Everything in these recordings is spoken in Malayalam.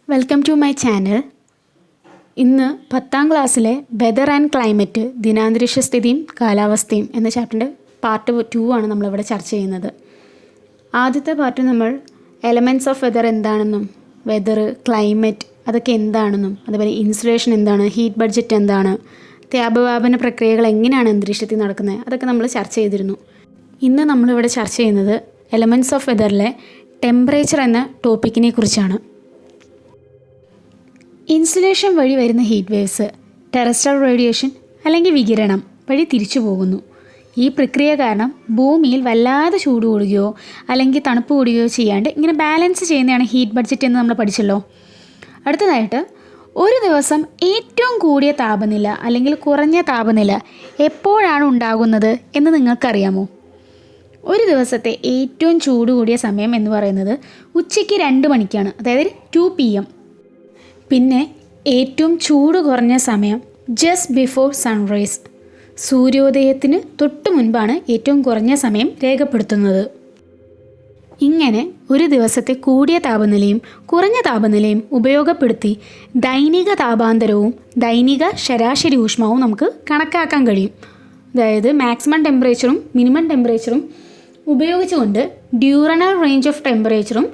Welcome to my channel. ഇന്ന് 10ാം ക്ലാസ്സിലെ വെതർ ആൻഡ് ക്ലൈമറ്റ് ദിനാന്തരീക്ഷ സ്ഥിതിയും കാലാവസ്ഥയും എന്ന ചാപ്റ്ററിൻ്റെ പാർട്ട് 2 ആണ് നമ്മളിവിടെ ചർച്ച ചെയ്യുന്നത്. ആദ്യത്തെ പാർട്ട് നമ്മൾ എലമെൻറ്റ്സ് ഓഫ് വെതർ എന്താണെന്നും വെതർ ക്ലൈമറ്റ് അതൊക്കെ എന്താണെന്നും അതുപോലെ ഇൻസുലേഷൻ എന്താണ്, ഹീറ്റ് ബഡ്ജറ്റ് എന്താണ്, താപവ്യാപന പ്രക്രിയകൾ എങ്ങനെയാണ് അന്തരീക്ഷത്തിൽ നടക്കുന്നത് അതൊക്കെ നമ്മൾ ചർച്ച ചെയ്തിരുന്നു. ഇന്ന് നമ്മളിവിടെ ചർച്ച ചെയ്യുന്നത് എലമെൻറ്റ്സ് ഓഫ് വെതറിലെ ടെമ്പറേച്ചർ എന്ന ടോപ്പിക്കിനെ കുറിച്ചാണ്. ഇൻസുലേഷൻ വഴി വരുന്ന ഹീറ്റ് വേവ്സ് ടെറസ്ട്രിയൽ റേഡിയേഷൻ അല്ലെങ്കിൽ വികിരണം വഴി തിരിച്ചു പോകുന്നു. ഈ പ്രക്രിയ കാരണം ഭൂമിയിൽ വല്ലാതെ ചൂട് കൂടുകയോ അല്ലെങ്കിൽ തണുപ്പ് കൂടുകയോ ചെയ്യാണ്ട് ഇങ്ങനെ ബാലൻസ് ചെയ്യുന്നതാണ് ഹീറ്റ് ബഡ്ജറ്റ് എന്ന് നമ്മൾ പഠിച്ചല്ലോ. അടുത്തതായിട്ട് ഒരു ദിവസം ഏറ്റവും കൂടിയ താപനില അല്ലെങ്കിൽ കുറഞ്ഞ താപനില എപ്പോഴാണ് ഉണ്ടാകുന്നത് എന്ന് നിങ്ങൾക്കറിയാമോ? ഒരു ദിവസത്തെ ഏറ്റവും ചൂട് കൂടിയ സമയം എന്ന് പറയുന്നത് ഉച്ചയ്ക്ക് 2 മണിക്കാണ്, അതായത് 2 PM. പിന്നെ ഏറ്റവും ചൂട് കുറഞ്ഞ സമയം ജസ്റ്റ് ബിഫോർ സൺറൈസ്, സൂര്യോദയത്തിന് തൊട്ട് മുൻപാണ് ഏറ്റവും കുറഞ്ഞ സമയം രേഖപ്പെടുത്തുന്നത്. ഇങ്ങനെ ഒരു ദിവസത്തെ കൂടിയ താപനിലയും കുറഞ്ഞ താപനിലയും ഉപയോഗപ്പെടുത്തി ദൈനിക താപാന്തരവും ദൈനിക ശരാശരി ഊഷ്മാവും നമുക്ക് കണക്കാക്കാൻ കഴിയും. അതായത് മാക്സിമം ടെമ്പറേച്ചറും മിനിമം ടെമ്പറേച്ചറും ഉപയോഗിച്ചുകൊണ്ട് ഡ്യൂറണൽ റേഞ്ച് ഓഫ് ടെമ്പറേച്ചറും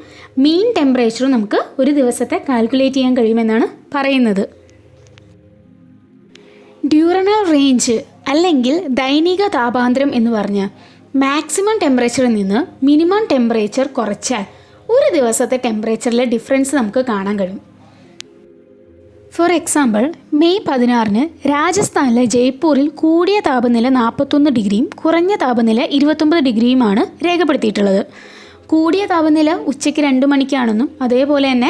മീൻ ടെമ്പറേച്ചറും നമുക്ക് ഒരു ദിവസത്തെ കാൽക്കുലേറ്റ് ചെയ്യാൻ കഴിയുമെന്നാണ് പറയുന്നത്. ഡ്യൂറണൽ റേഞ്ച് അല്ലെങ്കിൽ ദൈനിക താപാന്തരം എന്ന് പറഞ്ഞാൽ മാക്സിമം ടെമ്പറേച്ചറിൽ നിന്ന് മിനിമം ടെമ്പറേച്ചർ കുറച്ചാൽ ഒരു ദിവസത്തെ ടെമ്പറേച്ചറിലെ ഡിഫറൻസ് നമുക്ക് കാണാൻ കഴിയും. ഫോർ എക്സാമ്പിൾ, മെയ് 16 രാജസ്ഥാനിലെ ജയ്പൂരിൽ കൂടിയ താപനില 41 ഡിഗ്രിയും കുറഞ്ഞ താപനില 29 ഡിഗ്രിയുമാണ് രേഖപ്പെടുത്തിയിട്ടുള്ളത്. കൂടിയ താപനില ഉച്ചയ്ക്ക് 2 മണിക്കാണെന്നും അതേപോലെ തന്നെ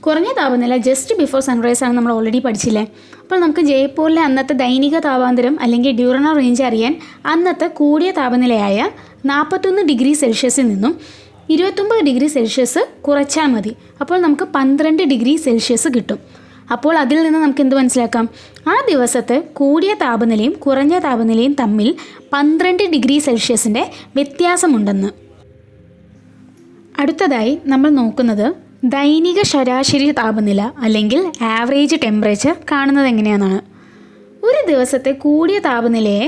കുറഞ്ഞ താപനില ജസ്റ്റ് ബിഫോർ സൺറൈസ് ആണെന്ന് നമ്മൾ ഓൾറെഡി പഠിച്ചില്ലേ. അപ്പോൾ നമുക്ക് ജയ്പൂരിലെ അന്നത്തെ ദൈനിക താപാന്തരം അല്ലെങ്കിൽ ഡ്യൂറണൽ റേഞ്ച് അറിയാൻ അന്നത്തെ കൂടിയ താപനിലയായ 41 ഡിഗ്രി സെൽഷ്യസിൽ നിന്നും 29 ഡിഗ്രി സെൽഷ്യസ് കുറച്ചാൽ മതി. അപ്പോൾ നമുക്ക് 12 ഡിഗ്രി സെൽഷ്യസ് കിട്ടും. അപ്പോൾ അതിൽ നിന്ന് നമുക്ക് എന്ത് മനസ്സിലാക്കാം? ആ ദിവസത്തെ കൂടിയ താപനിലയും കുറഞ്ഞ താപനിലയും തമ്മിൽ 12 ഡിഗ്രി സെൽഷ്യസിൻ്റെ വ്യത്യാസമുണ്ടെന്ന്. അടുത്തതായി നമ്മൾ നോക്കുന്നത് ദൈനിക ശരാശരി താപനില അല്ലെങ്കിൽ ആവറേജ് ടെമ്പറേച്ചർ കാണുന്നത് എങ്ങനെയാണെന്നാണ്. ഒരു ദിവസത്തെ കൂടിയ താപനിലയെ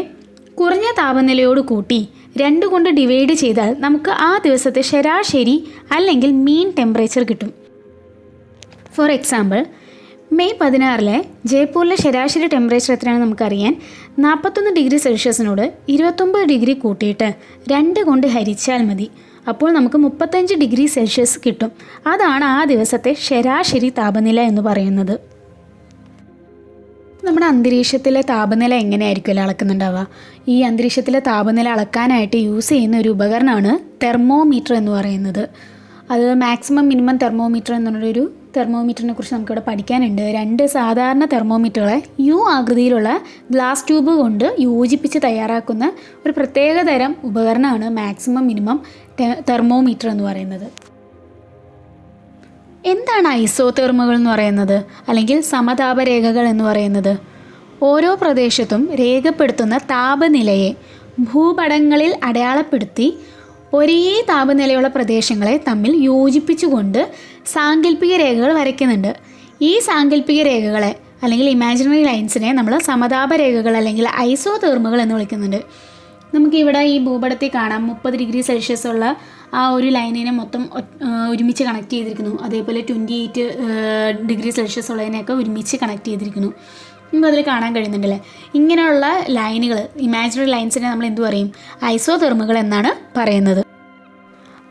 കുറഞ്ഞ താപനിലയോട് കൂട്ടി 2 കൊണ്ട് ഡിവൈഡ് ചെയ്താൽ നമുക്ക് ആ ദിവസത്തെ ശരാശരി അല്ലെങ്കിൽ മീൻ ടെമ്പറേച്ചർ കിട്ടും. ഫോർ എക്സാമ്പിൾ, മെയ് 16 ജയ്പൂരിലെ ശരാശരി ടെമ്പറേച്ചർ എത്രയാണെന്ന് നമുക്കറിയാൻ 41 ഡിഗ്രി സെൽഷ്യസിനോട് 29 ഡിഗ്രി കൂട്ടിയിട്ട് 2 കൊണ്ട് ഹരിച്ചാൽ മതി. അപ്പോൾ നമുക്ക് 35 ഡിഗ്രി സെൽഷ്യസ് കിട്ടും. അതാണ് ആ ദിവസത്തെ ശരാശരി താപനില എന്ന് പറയുന്നത്. നമ്മുടെ അന്തരീക്ഷത്തിലെ താപനില എങ്ങനെയായിരിക്കുമല്ലോ അളക്കുന്നുണ്ടാവുക? ഈ അന്തരീക്ഷത്തിലെ താപനില അളക്കാനായിട്ട് യൂസ് ചെയ്യുന്ന ഒരു ഉപകരണമാണ് തെർമോമീറ്റർ എന്ന് പറയുന്നത്. അത് മാക്സിമം മിനിമം തെർമോമീറ്റർ എന്നുള്ളൊരു തെർമോമീറ്ററിനെ കുറിച്ച് നമുക്കിവിടെ പഠിക്കാനുണ്ട്. 2 സാധാരണ തെർമോമീറ്ററുകളെ യു ആകൃതിയിലുള്ള ഗ്ലാസ് ട്യൂബ് കൊണ്ട് യോജിപ്പിച്ച് തയ്യാറാക്കുന്ന ഒരു പ്രത്യേക തരം ഉപകരണമാണ് മാക്സിമം മിനിമം തെർമോമീറ്റർ എന്ന് പറയുന്നത്. എന്താണ് ഐസോതെർമുകൾ എന്ന് പറയുന്നത് അല്ലെങ്കിൽ സമതാപരേഖകൾ എന്ന് പറയുന്നത്? ഓരോ പ്രദേശത്തും രേഖപ്പെടുത്തുന്ന താപനിലയെ ഭൂപടങ്ങളിൽ അടയാളപ്പെടുത്തി ഒരേ താപനിലയുള്ള പ്രദേശങ്ങളെ തമ്മിൽ യോജിപ്പിച്ചുകൊണ്ട് സാങ്കല്പിക രേഖകൾ വരയ്ക്കുന്നുണ്ട്. ഈ സാങ്കല്പിക രേഖകളെ അല്ലെങ്കിൽ ഇമാജിനറി ലൈൻസിനെ നമ്മൾ സമതാപ രേഖകൾ അല്ലെങ്കിൽ ഐസോതെർമുകൾ എന്ന് വിളിക്കുന്നുണ്ട്. നമുക്കിവിടെ ഈ ഭൂപടത്തിൽ കാണാം 30 ഡിഗ്രി സെൽഷ്യസ് ഉള്ള ആ ഒരു ലൈനിനെ മൊത്തം ഒരുമിച്ച് കണക്ട് ചെയ്തിരിക്കുന്നു. അതേപോലെ 28 ഡിഗ്രി സെൽഷ്യസ് ഉള്ളതിനെയൊക്കെ ഒരുമിച്ച് കണക്ട് ചെയ്തിരിക്കുന്നു. നമുക്ക് അതിൽ കാണാൻ കഴിയുന്നുണ്ടല്ലേ. ഇങ്ങനെയുള്ള ലൈനുകൾ, ഇമാജിനറി ലൈൻസിനെ നമ്മൾ എന്തു പറയും? ഐസോതെർമുകൾ എന്നാണ് പറയുന്നത്.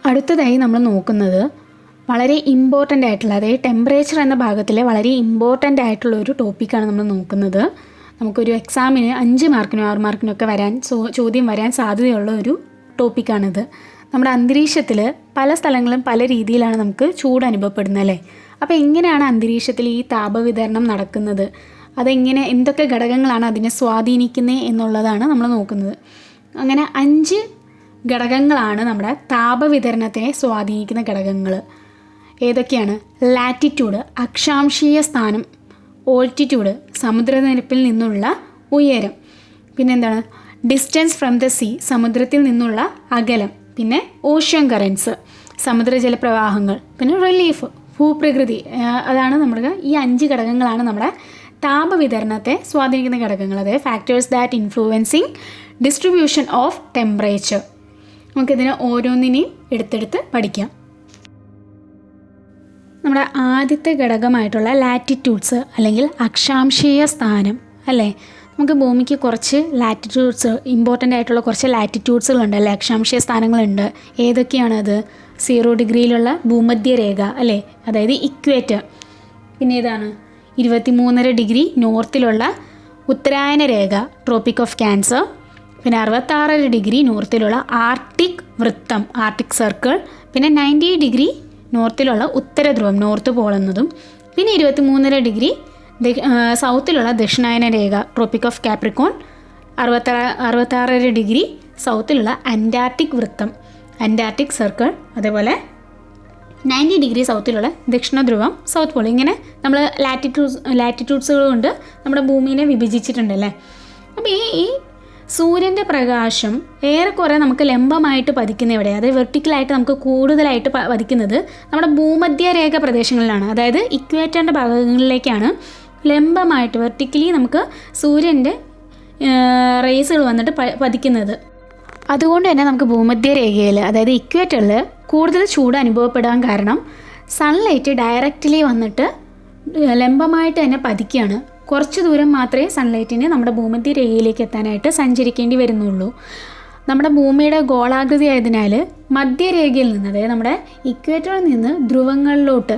അടുത്തതായി നമ്മൾ നോക്കുന്നത് വളരെ ഇമ്പോർട്ടൻ്റ് ആയിട്ടുള്ള, അതായത് ടെമ്പറേച്ചർ എന്ന ഭാഗത്തിലെ വളരെ ഇമ്പോർട്ടൻ്റ് ആയിട്ടുള്ള ഒരു ടോപ്പിക്കാണ് നമ്മൾ നോക്കുന്നത്. നമുക്കൊരു എക്സാമിന് 5 മാർക്കിനോ 6 മാർക്കിനോ ഒക്കെ ചോദ്യം വരാൻ സാധ്യതയുള്ള ഒരു ടോപ്പിക്കാണിത്. നമ്മുടെ അന്തരീക്ഷത്തിൽ പല സ്ഥലങ്ങളും പല രീതിയിലാണ് നമുക്ക് ചൂട് അനുഭവപ്പെടുന്നത് അല്ലേ. അപ്പോൾ എങ്ങനെയാണ് അന്തരീക്ഷത്തിൽ ഈ താപവിതരണം നടക്കുന്നത്, അതെങ്ങനെ, എന്തൊക്കെ ഘടകങ്ങളാണ് അതിനെ സ്വാധീനിക്കുന്നത് എന്നുള്ളതാണ് നമ്മൾ നോക്കുന്നത്. അങ്ങനെ 5 ഘടകങ്ങളാണ് നമ്മുടെ താപവിതരണത്തെ സ്വാധീനിക്കുന്ന ഘടകങ്ങൾ. ഏതൊക്കെയാണ്? ലാറ്റിറ്റ്യൂഡ്, അക്ഷാംശീയ സ്ഥാനം, ഓൾട്ടിറ്റ്യൂഡ്, സമുദ്രനിരപ്പിൽ നിന്നുള്ള ഉയരം, പിന്നെന്താണ്? ഡിസ്റ്റൻസ് ഫ്രം ദ സീ, സമുദ്രത്തിൽ നിന്നുള്ള അകലം, പിന്നെ ഓഷ്യൻ കറൻസ്, സമുദ്രജല പ്രവാഹങ്ങൾ, പിന്നെ റിലീഫ്, ഭൂപ്രകൃതി, അതാണ് നമ്മുടെ ഈ 5 ഘടകങ്ങളാണ് നമ്മുടെ താപവിതരണത്തെ സ്വാധീനിക്കുന്ന ഘടകങ്ങൾ. അതായത് factors that influencing distribution of temperature. നമുക്കിതിനെ ഓരോന്നിനെയും എടുത്തെടുത്ത് പഠിക്കാം. നമ്മുടെ ആദ്യത്തെ ഘടകമായിട്ടുള്ള ലാറ്റിറ്റ്യൂഡ്സ് അല്ലെങ്കിൽ അക്ഷാംശീയ സ്ഥാനം അല്ലേ. നമുക്ക് ഭൂമിക്ക് കുറച്ച് ലാറ്റിറ്റ്യൂഡ്സ്, ഇമ്പോർട്ടൻ്റ് ആയിട്ടുള്ള കുറച്ച് ലാറ്റിറ്റ്യൂഡ്സുകളുണ്ട് അല്ലേ, അക്ഷാംശീയ സ്ഥാനങ്ങളുണ്ട്. ഏതൊക്കെയാണത്? 0 ഡിഗ്രിയിലുള്ള ഭൂമധ്യരേഖ അല്ലേ, അതായത് ഇക്വേറ്റർ. പിന്നെ ഏതാണ്? 23.5 ഡിഗ്രി നോർത്തിലുള്ള ഉത്തരായന രേഖ, ട്രോപ്പിക് ഓഫ് ക്യാൻസർ. പിന്നെ 66 ഡിഗ്രി നോർത്തിലുള്ള ആർട്ടിക് വൃത്തം, ആർട്ടിക് സർക്കിൾ. പിന്നെ 90 ഡിഗ്രി നോർത്തിലുള്ള ഉത്തരധ്രുവം, നോർത്ത് പോൾ എന്നതും. പിന്നെ 23.5 ഡിഗ്രി സൗത്തിലുള്ള ദക്ഷിണായന രേഖ, ട്രോപ്പിക് ഓഫ് കാപ്രിക്കോൺ. 66 ഡിഗ്രി സൗത്തിലുള്ള അന്റാർട്ടിക് വൃത്തം, അന്റാർട്ടിക് സർക്കിൾ. അതേപോലെ 90 ഡിഗ്രി സൗത്തിലുള്ള ദക്ഷിണ ധ്രുവം, സൗത്ത് പോൾ. ഇങ്ങനെ നമ്മൾ ലാറ്റിറ്റ്യൂഡ്സുകൾ കൊണ്ട് നമ്മുടെ ഭൂമിയെ വിഭജിച്ചിട്ടുണ്ടല്ലേ. അപ്പോൾ ഈ സൂര്യൻ്റെ പ്രകാശം ഏറെക്കുറെ നമുക്ക് ലംബമായിട്ട് പതിക്കുന്ന എവിടെ, അതായത് വെർട്ടിക്കലായിട്ട് നമുക്ക് കൂടുതലായിട്ട് പതിക്കുന്നത് നമ്മുടെ ഭൂമധ്യരേഖ പ്രദേശങ്ങളിലാണ്. അതായത് ഇക്വേറ്ററിൻ്റെ ഭാഗങ്ങളിലേക്കാണ് ലംബമായിട്ട് വെർട്ടിക്കലി നമുക്ക് സൂര്യൻ്റെ റേസുകൾ വന്നിട്ട് പതിക്കുന്നത്. അതുകൊണ്ട് തന്നെ നമുക്ക് ഭൂമധ്യരേഖയിൽ, അതായത് ഇക്വേറ്ററിൽ കൂടുതൽ ചൂട് അനുഭവപ്പെടാൻ കാരണം സൺലൈറ്റ് ഡയറക്റ്റ്ലി വന്നിട്ട് ലംബമായിട്ട് തന്നെ പതിക്കുകയാണ്. കുറച്ച് ദൂരം മാത്രമേ സൺലൈറ്റിന് നമ്മുടെ ഭൂമധ്യരേഖയിലേക്ക് എത്താനായിട്ട് സഞ്ചരിക്കേണ്ടി വരുന്നുള്ളൂ. നമ്മുടെ ഭൂമിയുടെ ഗോളാകൃതി ആയതിനാൽ മധ്യരേഖയിൽ നിന്ന്, അതായത് നമ്മുടെ ഇക്വേറ്ററിൽ നിന്ന് ധ്രുവങ്ങളിലോട്ട്,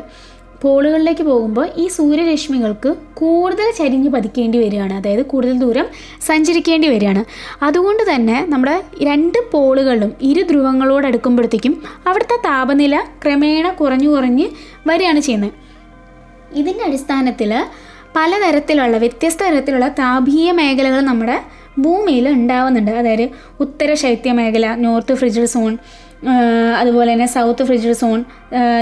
പോളുകളിലേക്ക് പോകുമ്പോൾ ഈ സൂര്യരശ്മികൾക്ക് കൂടുതൽ ചരിഞ്ഞ് പതിക്കേണ്ടി വരികയാണ്, അതായത് കൂടുതൽ ദൂരം സഞ്ചരിക്കേണ്ടി വരികയാണ്. അതുകൊണ്ട് തന്നെ നമ്മുടെ 2 പോളുകളിലും ധ്രുവങ്ങളോട് അടുക്കുമ്പോഴത്തേക്കും അവിടുത്തെ താപനില ക്രമേണ കുറഞ്ഞു വരികയാണ് ചെയ്യുന്നത്. ഇതിൻ്റെ അടിസ്ഥാനത്തിൽ പലതരത്തിലുള്ള വ്യത്യസ്ത തരത്തിലുള്ള താപീയ മേഖലകൾ നമ്മുടെ ഭൂമിയിൽ ഉണ്ടാവുന്നുണ്ട്. അതായത് ഉത്തര ശൈത്യ മേഖല, നോർത്ത് ഫ്രിജിഡ് സോൺ, അതുപോലെ തന്നെ സൗത്ത് ഫ്രിജിഡ് സോൺ,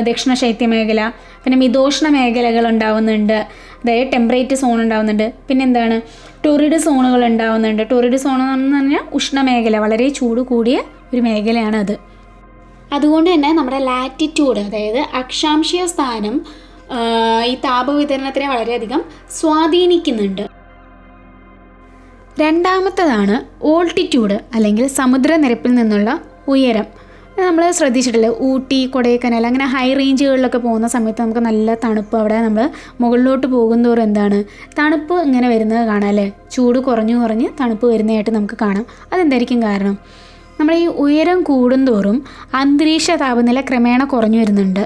ദക്ഷിണ ശൈത്യ മേഖല. പിന്നെ മിതോഷ്ണ മേഖലകൾ ഉണ്ടാവുന്നുണ്ട്, അതായത് ടെമ്പറേറ്റ് സോൺ ഉണ്ടാവുന്നുണ്ട്. പിന്നെ എന്താണ്, ടൊറിഡ് സോണുകൾ ഉണ്ടാവുന്നുണ്ട്. ടൊറിഡ് സോൺ എന്ന് പറഞ്ഞാൽ ഉഷ്ണമേഖല, വളരെ ചൂട് കൂടിയ ഒരു മേഖലയാണ് അത്. അതുകൊണ്ട് തന്നെ നമ്മുടെ ലാറ്റിറ്റ്യൂഡ്, അതായത് അക്ഷാംശീയ സ്ഥാനം ഈ താപവിതരണത്തിനെ വളരെയധികം സ്വാധീനിക്കുന്നുണ്ട്. രണ്ടാമത്തതാണ് ഓൾട്ടിറ്റ്യൂഡ് അല്ലെങ്കിൽ സമുദ്രനിരപ്പിൽ നിന്നുള്ള ഉയരം. നമ്മൾ ശ്രദ്ധിച്ചിട്ടില്ലേ, ഊട്ടി, കൊടൈക്കനാൽ അങ്ങനെ ഹൈ റേഞ്ചുകളിലൊക്കെ പോകുന്ന സമയത്ത് നമുക്ക് നല്ല തണുപ്പ്, അവിടെ നമ്മൾ മുകളിലോട്ട് പോകുന്തോറും എന്താണ് തണുപ്പ് ഇങ്ങനെ വരുന്നത് കാണാം അല്ലേ. ചൂട് കുറഞ്ഞ് തണുപ്പ് വരുന്നതായിട്ട് നമുക്ക് കാണാം. അതെന്തായിരിക്കും കാരണം? നമ്മൾ ഈ ഉയരം കൂടുന്തോറും അന്തരീക്ഷ താപനില ക്രമേണ കുറഞ്ഞു വരുന്നുണ്ട്.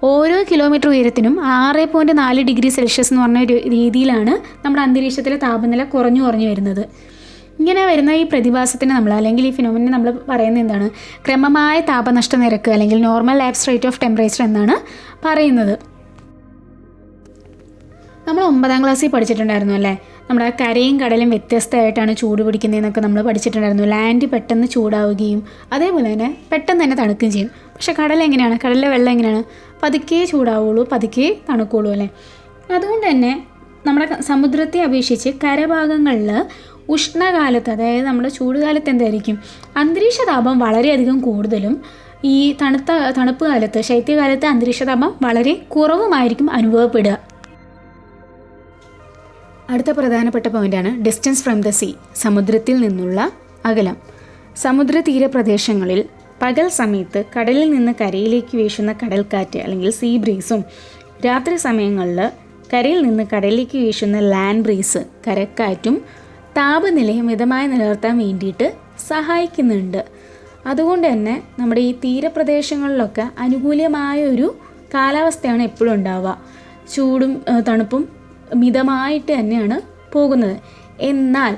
ഓരോ കിലോമീറ്റർ ഉയരത്തിനും 6.4 ഡിഗ്രി സെൽഷ്യസ് എന്ന് പറഞ്ഞ ഒരു രീതിയിലാണ് നമ്മുടെ അന്തരീക്ഷത്തിലെ താപനില കുറഞ്ഞു വരുന്നത്. ഇങ്ങനെ വരുന്ന ഈ പ്രതിഭാസത്തിന് നമ്മൾ, അല്ലെങ്കിൽ ഈ ഫിനോമിനെ നമ്മൾ പറയുന്നത് എന്താണ്? ക്രമമായ താപനഷ്ട നിരക്ക് അല്ലെങ്കിൽ normal lapse rate of temperature എന്നാണ് പറയുന്നത്. നമ്മൾ 9ാം ക്ലാസ്സിൽ പഠിച്ചിട്ടുണ്ടായിരുന്നു അല്ലേ, നമ്മുടെ കരയും കടലും വ്യത്യസ്തമായിട്ടാണ് ചൂട് പിടിക്കുന്നതെന്നൊക്കെ നമ്മൾ പഠിച്ചിട്ടുണ്ടായിരുന്നു. ലാൻഡ് പെട്ടെന്ന് ചൂടാവുകയും അതേപോലെ തന്നെ പെട്ടെന്ന് തന്നെ തണുക്കുകയും ചെയ്യും. പക്ഷേ കടൽ എങ്ങനെയാണ്? കടലിലെ വെള്ളം എങ്ങനെയാണ്? പതുക്കെ ചൂടാവുള്ളൂ, പതുക്കെ തണുക്കുള്ളൂ അല്ലേ. അതുകൊണ്ട് തന്നെ നമ്മുടെ സമുദ്രത്തെ അപേക്ഷിച്ച് കരഭാഗങ്ങളിൽ ഉഷ്ണകാലത്ത്, അതായത് നമ്മുടെ ചൂടുകാലത്ത് എന്തായിരിക്കും? അന്തരീക്ഷ താപം വളരെയധികം കൂടുതലും ഈ തണുപ്പ് കാലത്ത്, ശൈത്യകാലത്ത് അന്തരീക്ഷ താപം വളരെ കുറവുമായിരിക്കും അനുഭവപ്പെടുക. അടുത്ത പ്രധാനപ്പെട്ട പോയിൻ്റാണ് ഡിസ്റ്റൻസ് ഫ്രം ദ സീ, സമുദ്രത്തിൽ നിന്നുള്ള അകലം. സമുദ്ര തീരപ്രദേശങ്ങളിൽ പകൽ സമയത്ത് കടലിൽ നിന്ന് കരയിലേക്ക് വീശുന്ന കടൽക്കാറ്റ് അല്ലെങ്കിൽ സീ ബ്രീസും, രാത്രി സമയങ്ങളിൽ കരയിൽ നിന്ന് കടലിലേക്ക് വീശുന്ന ലാൻഡ് ബ്രീസ്, കരക്കാറ്റും താപനിലയെ മിതമായി നിലനിർത്താൻ വേണ്ടിയിട്ട് സഹായിക്കുന്നുണ്ട്. അതുകൊണ്ട് തന്നെ നമ്മുടെ ഈ തീരപ്രദേശങ്ങളിലൊക്കെ അനുകൂലമായ ഒരു കാലാവസ്ഥയാണ് എപ്പോഴും ഉണ്ടാവുക. ചൂടും തണുപ്പും മിതമായിട്ട് തന്നെയാണ് പോകുന്നത്. എന്നാൽ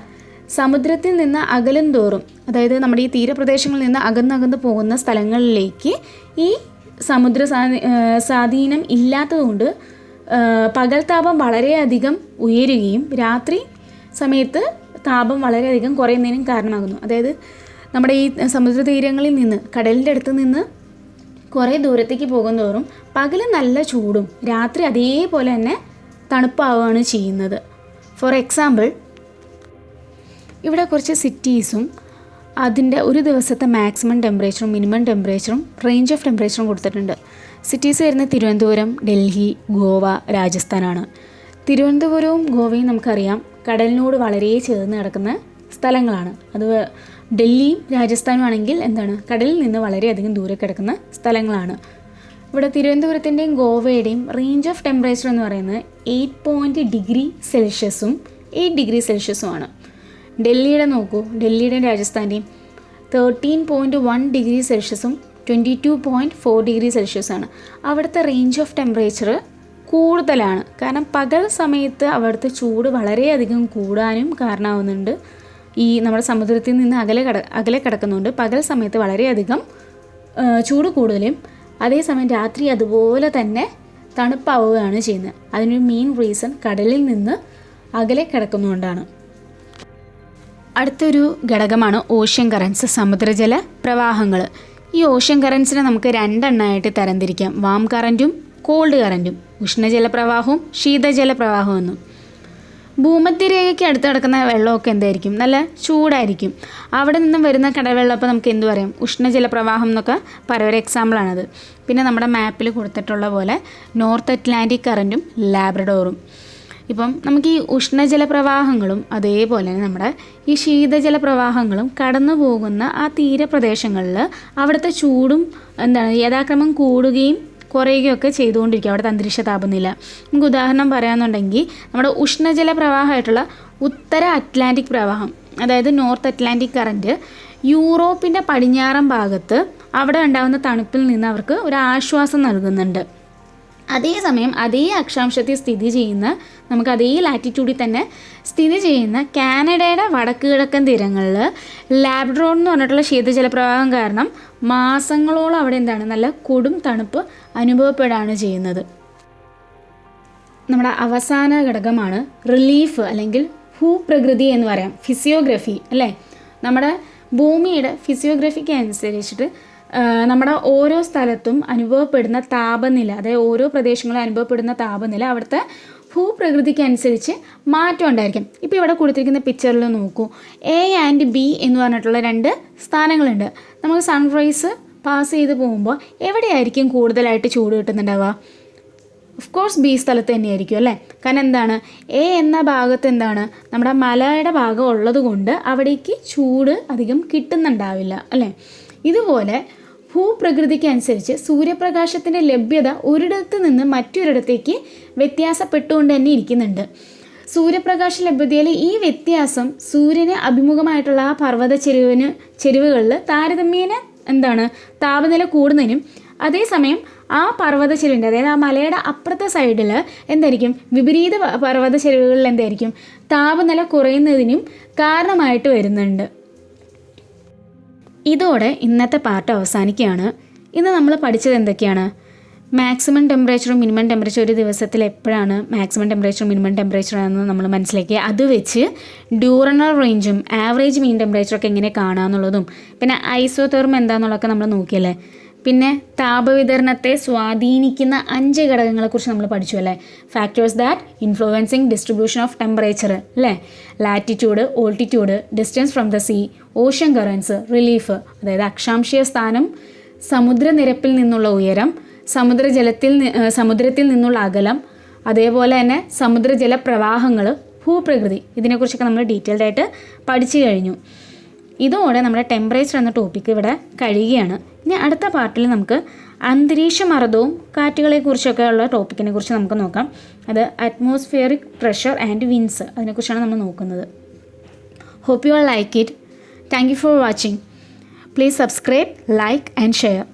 സമുദ്രത്തിൽ നിന്ന് അകലും തോറും, അതായത് നമ്മുടെ ഈ തീരപ്രദേശങ്ങളിൽ നിന്ന് അകന്നകന്ന് പോകുന്ന സ്ഥലങ്ങളിലേക്ക് ഈ സമുദ്ര സ്വാധീനം ഇല്ലാത്തതുകൊണ്ട് പകൽ താപം വളരെയധികം ഉയരുകയും രാത്രി സമയത്ത് താപം വളരെയധികം കുറയുന്നതിനും കാരണമാകുന്നു. അതായത് നമ്മുടെ ഈ സമുദ്ര തീരങ്ങളിൽ നിന്ന്, കടലിൻ്റെ അടുത്ത് നിന്ന് കുറേ ദൂരത്തേക്ക് പോകുന്തോറും പകൽ നല്ല ചൂടും രാത്രി അതേപോലെ തന്നെ തണുപ്പാവുകയാണ് ചെയ്യുന്നത്. ഫോർ എക്സാമ്പിൾ, ഇവിടെ കുറച്ച് സിറ്റീസും അതിൻ്റെ ഒരു ദിവസത്തെ മാക്സിമം ടെമ്പറേച്ചറും മിനിമം ടെമ്പറേച്ചറും റേഞ്ച് ഓഫ് ടെമ്പറേച്ചറും കൊടുത്തിട്ടുണ്ട്. സിറ്റീസ് വരുന്നത് തിരുവനന്തപുരം, ഡൽഹി, ഗോവ, രാജസ്ഥാനാണ്. തിരുവനന്തപുരവും ഗോവയും നമുക്കറിയാം കടലിനോട് വളരെ ചേർന്ന് കിടക്കുന്ന സ്ഥലങ്ങളാണ്. അത് ഡൽഹിയും രാജസ്ഥാനും ആണെങ്കിൽ എന്താണ്, കടലിൽ നിന്ന് വളരെയധികം ദൂരെ കിടക്കുന്ന സ്ഥലങ്ങളാണ്. ഇവിടെ തിരുവനന്തപുരത്തിൻ്റെയും ഗോവയുടെയും റേഞ്ച് ഓഫ് ടെമ്പറേച്ചർ എന്ന് പറയുന്നത് 8.0°C 8°C. ഡൽഹിയുടെ നോക്കൂ, ഡൽഹിയുടെയും രാജസ്ഥാൻ്റെയും 13.1°C 22.4°C ആണ്. അവിടുത്തെ റേഞ്ച് ഓഫ് ടെമ്പറേച്ചർ കൂടുതലാണ്. കാരണം പകൽ സമയത്ത് അവിടുത്തെ ചൂട് വളരെയധികം കൂടാനും കാരണമാവുന്നുണ്ട്. ഈ നമ്മുടെ സമുദ്രത്തിൽ നിന്ന് അകലെ കിടക്കുന്നുണ്ട്. പകൽ സമയത്ത് വളരെയധികം ചൂട് കൂടുതലും, അതേസമയം രാത്രി അതുപോലെ തന്നെ തണുപ്പാവുകയാണ് ചെയ്യുന്നത്. അതിനൊരു മെയിൻ റീസൺ കടലിൽ നിന്ന് അകലെ കിടക്കുന്നതുകൊണ്ടാണ്. അടുത്തൊരു ഘടകമാണ് ഓഷ്യൻ കറൻസ്, സമുദ്രജല പ്രവാഹങ്ങൾ. ഈ ഓഷ്യൻ കറൻസിനെ നമുക്ക് രണ്ടെണ്ണമായിട്ട് തരംതിരിക്കാം. വാം കറൻറ്റും കോൾഡ് കറൻറ്റും, ഉഷ്ണജല പ്രവാഹവും ശീതജല പ്രവാഹവും എന്നും. ഭൂമധ്യരേഖയ്ക്ക് അടുത്ത് കിടക്കുന്ന വെള്ളമൊക്കെ എന്തായിരിക്കും, നല്ല ചൂടായിരിക്കും. അവിടെ നിന്നും വരുന്ന കടൽവെള്ളം അപ്പോൾ നമുക്ക് എന്ത് പറയാം, ഉഷ്ണജല പ്രവാഹം എന്നൊക്കെ പറയുന്ന ഒരു എക്സാമ്പിളാണത്. പിന്നെ നമ്മുടെ മാപ്പിൽ കൊടുത്തിട്ടുള്ള പോലെ നോർത്ത് അറ്റ്ലാന്റിക് കറൻറ്റും ലാബ്രഡോറും. ഇപ്പം നമുക്ക് ഈ ഉഷ്ണജല പ്രവാഹങ്ങളും അതേപോലെ തന്നെ നമ്മുടെ ഈ ശീതജല പ്രവാഹങ്ങളും കടന്നു പോകുന്ന ആ തീരപ്രദേശങ്ങളിൽ അവിടുത്തെ ചൂടും എന്താണ് യഥാക്രമം കൂടുകയും കുറയുകയൊക്കെ ചെയ്തുകൊണ്ടിരിക്കുക അവിടുത്തെ അന്തരീക്ഷ താപനില. നമുക്ക് ഉദാഹരണം പറയാമെന്നുണ്ടെങ്കിൽ നമ്മുടെ ഉഷ്ണജല പ്രവാഹമായിട്ടുള്ള ഉത്തര അറ്റ്ലാന്റിക് പ്രവാഹം, അതായത് നോർത്ത് അറ്റ്ലാന്റിക് കറൻറ്റ് യൂറോപ്പിൻ്റെ പടിഞ്ഞാറൻ ഭാഗത്ത് അവിടെ ഉണ്ടാകുന്ന തണുപ്പിൽ നിന്ന് അവർക്ക് ഒരു ആശ്വാസം നൽകുന്നുണ്ട്. അതേസമയം അതേ അക്ഷാംശത്തിൽ സ്ഥിതി ചെയ്യുന്ന, നമുക്ക് അതേ ലാറ്റിറ്റ്യൂഡിൽ തന്നെ സ്ഥിതി ചെയ്യുന്ന കാനഡയുടെ വടക്ക് കിഴക്കൻ തീരങ്ങളിൽ ലാബ്രഡോർ എന്ന് പറഞ്ഞിട്ടുള്ള ശീതജല പ്രവാഹം കാരണം മാസങ്ങളോളം അവിടെ എന്താണ് നല്ല കൊടും തണുപ്പ് അനുഭവപ്പെടുകയാണ് ചെയ്യുന്നത്. നമ്മുടെ അവസാന ഘടകമാണ് റിലീഫ് അല്ലെങ്കിൽ ഭൂപ്രകൃതി എന്ന് പറയാം, ഫിസിയോഗ്രഫി അല്ലേ. നമ്മുടെ ഭൂമിയുടെ ഫിസിയോഗ്രഫിക്ക് അനുസരിച്ചിട്ട് നമ്മുടെ ഓരോ സ്ഥലത്തും അനുഭവപ്പെടുന്ന താപനില, അതായത് ഓരോ പ്രദേശങ്ങളും അനുഭവപ്പെടുന്ന താപനില അവിടുത്തെ ഭൂപ്രകൃതിക്ക് അനുസരിച്ച് മാറ്റം ഉണ്ടായിരിക്കും. ഇപ്പോൾ ഇവിടെ കൊടുത്തിരിക്കുന്ന പിക്ചറിൽ നോക്കൂ, എ ആൻഡ് ബി എന്ന് പറഞ്ഞിട്ടുള്ള രണ്ട് സ്ഥാനങ്ങളുണ്ട്. നമുക്ക് സൺറൈസ് പാസ് ചെയ്ത് പോകുമ്പോൾ എവിടെയായിരിക്കും കൂടുതലായിട്ട് ചൂട് കിട്ടുന്നുണ്ടാവുക? ഓഫ് കോഴ്സ് ബി സ്ഥലത്ത് തന്നെയായിരിക്കും അല്ലേ. കാരണം എന്താണ്, എ എന്ന ഭാഗത്ത് എന്താണ് നമ്മുടെ മലയുടെ ഭാഗം ഉള്ളത് കൊണ്ട് അവിടേക്ക് ചൂട് അധികം കിട്ടുന്നുണ്ടാവില്ല അല്ലേ. ഇതുപോലെ ഭൂപ്രകൃതിക്ക് അനുസരിച്ച് സൂര്യപ്രകാശത്തിൻ്റെ ലഭ്യത ഒരിടത്ത് നിന്ന് മറ്റൊരിടത്തേക്ക് വ്യത്യാസപ്പെട്ടുകൊണ്ട് തന്നെ ഇരിക്കുന്നുണ്ട്. സൂര്യപ്രകാശ ലഭ്യതയിൽ ഈ വ്യത്യാസം സൂര്യന് അഭിമുഖമായിട്ടുള്ള ആ പർവ്വത ചെരുവുകളിൽ താരതമ്യേന എന്താണ് താപനില കൂടുന്നതിനും, അതേസമയം ആ പർവ്വത ചെരുവിൻ്റെ അതായത് ആ മലയുടെ അപ്പുറത്തെ സൈഡിൽ എന്തായിരിക്കും വിപരീത പർവ്വത ചെരുവുകളിൽ എന്തായിരിക്കും താപനില കുറയുന്നതിനും കാരണമായിട്ട് വരുന്നുണ്ട്. ഇതോടെ ഇന്നത്തെ പാർട്ട് അവസാനിക്കുകയാണ്. ഇന്ന് നമ്മൾ പഠിച്ചത് എന്തൊക്കെയാണ്? മാക്സിമം ടെമ്പറേച്ചറും മിനിമം ടെമ്പറേച്ചർ ഒരു ദിവസത്തിൽ എപ്പോഴാണ് മാക്സിമം ടെമ്പറേച്ചറും മിനിമം ടെമ്പറേച്ചറാണെന്ന് നമ്മൾ മനസ്സിലാക്കി. അത് വെച്ച് ഡ്യൂറണൽ റേഞ്ചും ആവറേജ് മീൻ ടെമ്പറേച്ചറൊക്കെ എങ്ങനെ കാണാമെന്നുള്ളതും പിന്നെ ഐസോതെർമ് എന്താണെന്നുള്ളതൊക്കെ നമ്മൾ നോക്കിയല്ലേ. പിന്നെ താപവിതരണത്തെ സ്വാധീനിക്കുന്ന 5 ഘടകങ്ങളെക്കുറിച്ച് നമ്മൾ പഠിച്ചു അല്ലേ. Factors that influencing distribution of temperature അല്ലേ. Latitude, altitude, distance from the sea, ocean currents, relief അതായത് അക്ഷാംശീയ സ്ഥാനം, സമുദ്രനിരപ്പിൽ നിന്നുള്ള ഉയരം, സമുദ്രത്തിൽ നിന്നുള്ള അകലം, അതേപോലെ തന്നെ സമുദ്രജല പ്രവാഹങ്ങൾ, ഭൂപ്രകൃതി, ഇതിനെക്കുറിച്ചൊക്കെ നമ്മൾ ഡീറ്റെയിൽഡായിട്ട് പഠിച്ചു കഴിഞ്ഞു. ഇതോടെ നമ്മുടെ ടെമ്പറേച്ചർ എന്ന ടോപ്പിക്ക് ഇവിടെ കഴിയുകയാണ്. ഇനി അടുത്ത പാർട്ടിൽ നമുക്ക് അന്തരീക്ഷ മർദ്ദവും കാറ്റുകളെക്കുറിച്ചൊക്കെ ഉള്ള ടോപ്പിക്കിനെ കുറിച്ച് നമുക്ക് നോക്കാം. അത് അറ്റ്മോസ്ഫിയറിക് പ്രഷർ ആൻഡ് വിൻഡ്സ്, അതിനെക്കുറിച്ചാണ് നമ്മൾ നോക്കുന്നത്. Hope you all like it. Thank you for watching. Please subscribe, like and share.